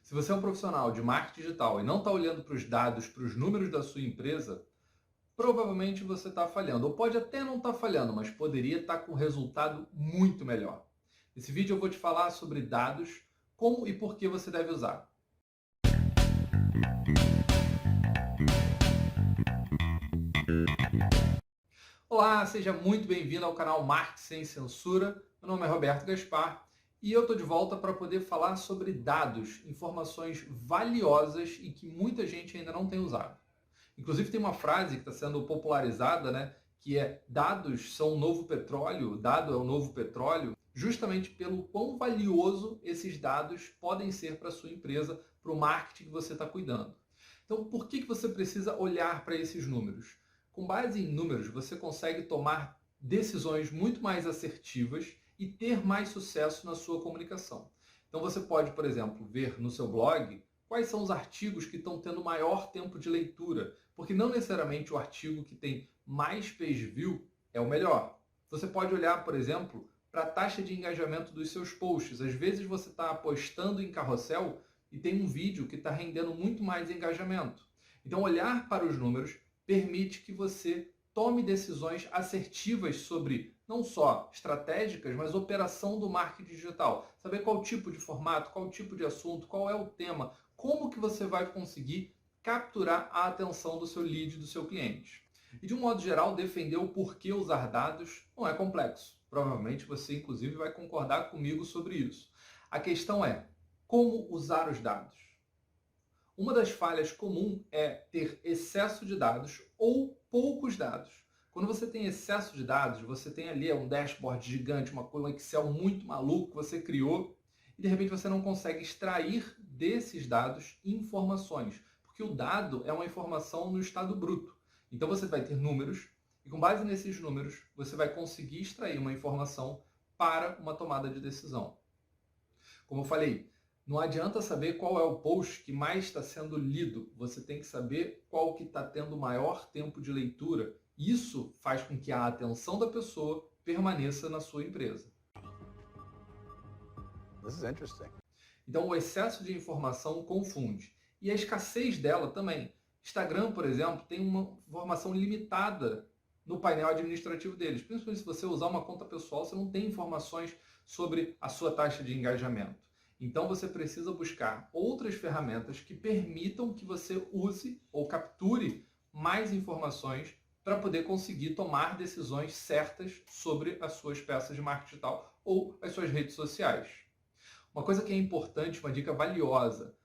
Se você é um profissional de marketing digital e não está olhando para os dados, para os números da sua empresa, provavelmente você está falhando. Ou pode até não estar falhando, mas poderia estar com um resultado muito melhor. Nesse vídeo eu vou te falar sobre dados, como e por que você deve usar. Olá, seja muito bem-vindo ao canal Marketing Sem Censura. Meu nome é Roberto Gaspar e eu estou de volta para poder falar sobre dados, informações valiosas e que muita gente ainda não tem usado. Inclusive tem uma frase que está sendo popularizada, né, que é dados são o novo petróleo, dado é o novo petróleo, justamente pelo quão valioso esses dados podem ser para a sua empresa, para o marketing que você está cuidando. Então, por que você precisa olhar para esses números? Com base em números, você consegue tomar decisões muito mais assertivas e ter mais sucesso na sua comunicação. Então você pode, por exemplo, ver no seu blog quais são os artigos que estão tendo maior tempo de leitura, porque não necessariamente o artigo que tem mais page view é o melhor. Você pode olhar, por exemplo, para a taxa de engajamento dos seus posts. Às vezes você está apostando em carrossel e tem um vídeo que está rendendo muito mais engajamento. Então olhar para os números permite que você tome decisões assertivas sobre não só estratégicas, mas operação do marketing digital. Saber qual tipo de formato, qual tipo de assunto, qual é o tema, como que você vai conseguir capturar a atenção do seu lead, do seu cliente. E de um modo geral, defender o porquê usar dados não é complexo. Provavelmente você, inclusive, vai concordar comigo sobre isso. A questão é como usar os dados. Uma das falhas comuns é ter excesso de dados ou poucos dados. Quando você tem excesso de dados, você tem ali um dashboard gigante, um Excel muito maluco que você criou, e de repente você não consegue extrair desses dados informações, porque o dado é uma informação no estado bruto. Então você vai ter números, e com base nesses números, você vai conseguir extrair uma informação para uma tomada de decisão. Como eu falei, não adianta saber qual é o post que mais está sendo lido. Você tem que saber qual que está tendo maior tempo de leitura. Isso faz com que a atenção da pessoa permaneça na sua empresa. This is interesting. Então, o excesso de informação confunde. E a escassez dela também. Instagram, por exemplo, tem uma informação limitada no painel administrativo deles. Principalmente se você usar uma conta pessoal, você não tem informações sobre a sua taxa de engajamento. Então você precisa buscar outras ferramentas que permitam que você use ou capture mais informações para poder conseguir tomar decisões certas sobre as suas peças de marketing digital ou as suas redes sociais. Uma coisa que é importante, uma dica valiosa,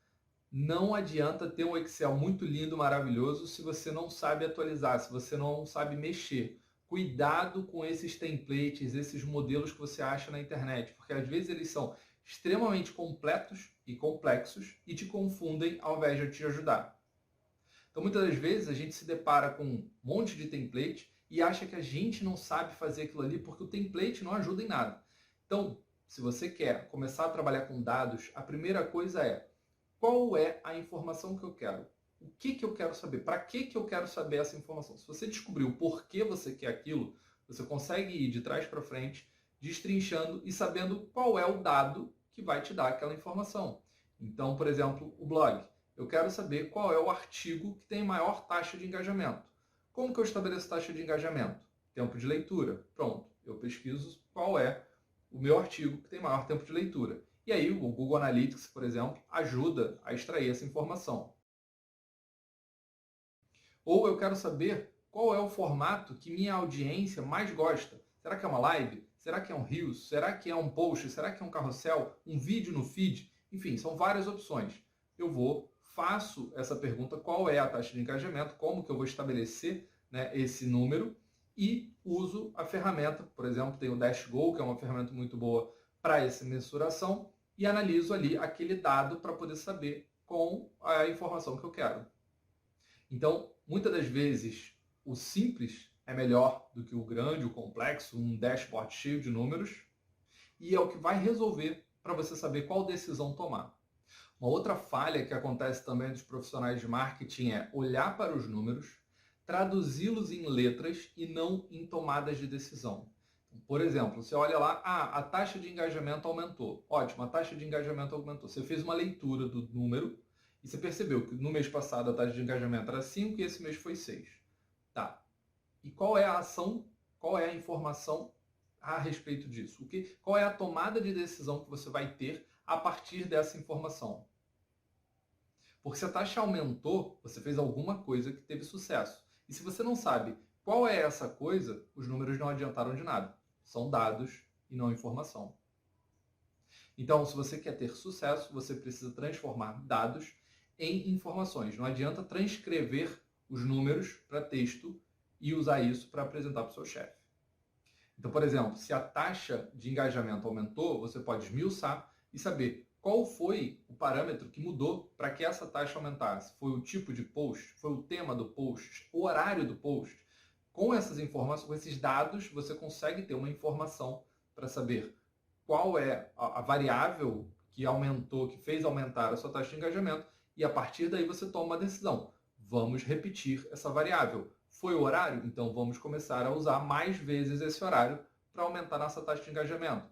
não adianta ter um Excel muito lindo, maravilhoso, se você não sabe atualizar, se você não sabe mexer. Cuidado com esses templates, esses modelos que você acha na internet, porque às vezes eles são extremamente completos e complexos e te confundem ao invés de te ajudar. Então muitas das vezes a gente se depara com um monte de template e acha que a gente não sabe fazer aquilo ali porque o template não ajuda em nada. Então, se você quer começar a trabalhar com dados, a primeira coisa é: qual é a informação que eu quero? O que eu quero saber? Para que eu quero saber essa informação? Se você descobrir o porquê você quer aquilo, você consegue ir de trás para frente, destrinchando e sabendo qual é o dado que vai te dar aquela informação. Então, por exemplo, o blog. Eu quero saber qual é o artigo que tem maior taxa de engajamento. Como que eu estabeleço taxa de engajamento? Tempo de leitura. Pronto, eu pesquiso qual é o meu artigo que tem maior tempo de leitura. E aí o Google Analytics, por exemplo, ajuda a extrair essa informação. Ou eu quero saber qual é o formato que minha audiência mais gosta. Será que é uma live? Será que é um Reels? Será que é um post? Será que é um carrossel? Um vídeo no feed? Enfim, são várias opções. Eu faço essa pergunta, qual é a taxa de engajamento, como que eu vou estabelecer, né, esse número, e uso a ferramenta. Por exemplo, tem o DashGo, que é uma ferramenta muito boa para essa mensuração, e analiso ali aquele dado para poder saber com a informação que eu quero. Então, muitas das vezes, o simples é melhor do que o grande, o complexo, um dashboard cheio de números, e é o que vai resolver para você saber qual decisão tomar. Uma outra falha que acontece também dos profissionais de marketing é olhar para os números, traduzi-los em letras e não em tomadas de decisão. Por exemplo, você olha lá, a taxa de engajamento aumentou. Ótimo, a taxa de engajamento aumentou. Você fez uma leitura do número e você percebeu que no mês passado a taxa de engajamento era 5 e esse mês foi 6. Tá. E qual é a ação, qual é a informação a respeito disso? Qual é a tomada de decisão que você vai ter a partir dessa informação? Porque se a taxa aumentou, você fez alguma coisa que teve sucesso. E se você não sabe qual é essa coisa, os números não adiantaram de nada. São dados e não informação. Então, se você quer ter sucesso, você precisa transformar dados em informações. Não adianta transcrever os números para texto e usar isso para apresentar para o seu chefe. Então, por exemplo, se a taxa de engajamento aumentou, você pode esmiuçar e saber qual foi o parâmetro que mudou para que essa taxa aumentasse. Foi o tipo de post? Foi o tema do post? O horário do post? Com essas informações, com esses dados, você consegue ter uma informação para saber qual é a variável que aumentou, que fez aumentar a sua taxa de engajamento, e a partir daí você toma uma decisão. Vamos repetir essa variável. Foi o horário? Então vamos começar a usar mais vezes esse horário para aumentar nossa taxa de engajamento.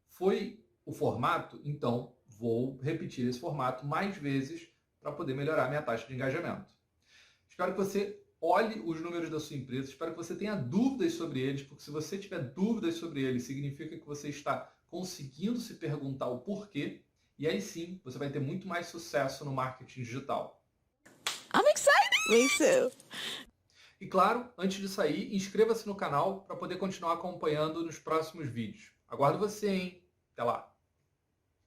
Foi o formato? Então vou repetir esse formato mais vezes para poder melhorar minha taxa de engajamento. Espero que você olhe os números da sua empresa, espero que você tenha dúvidas sobre eles, porque se você tiver dúvidas sobre eles, significa que você está conseguindo se perguntar o porquê, e aí sim você vai ter muito mais sucesso no marketing digital. I'm excited! Me too. E claro, antes de sair, inscreva-se no canal para poder continuar acompanhando nos próximos vídeos. Aguardo você, hein? Até lá!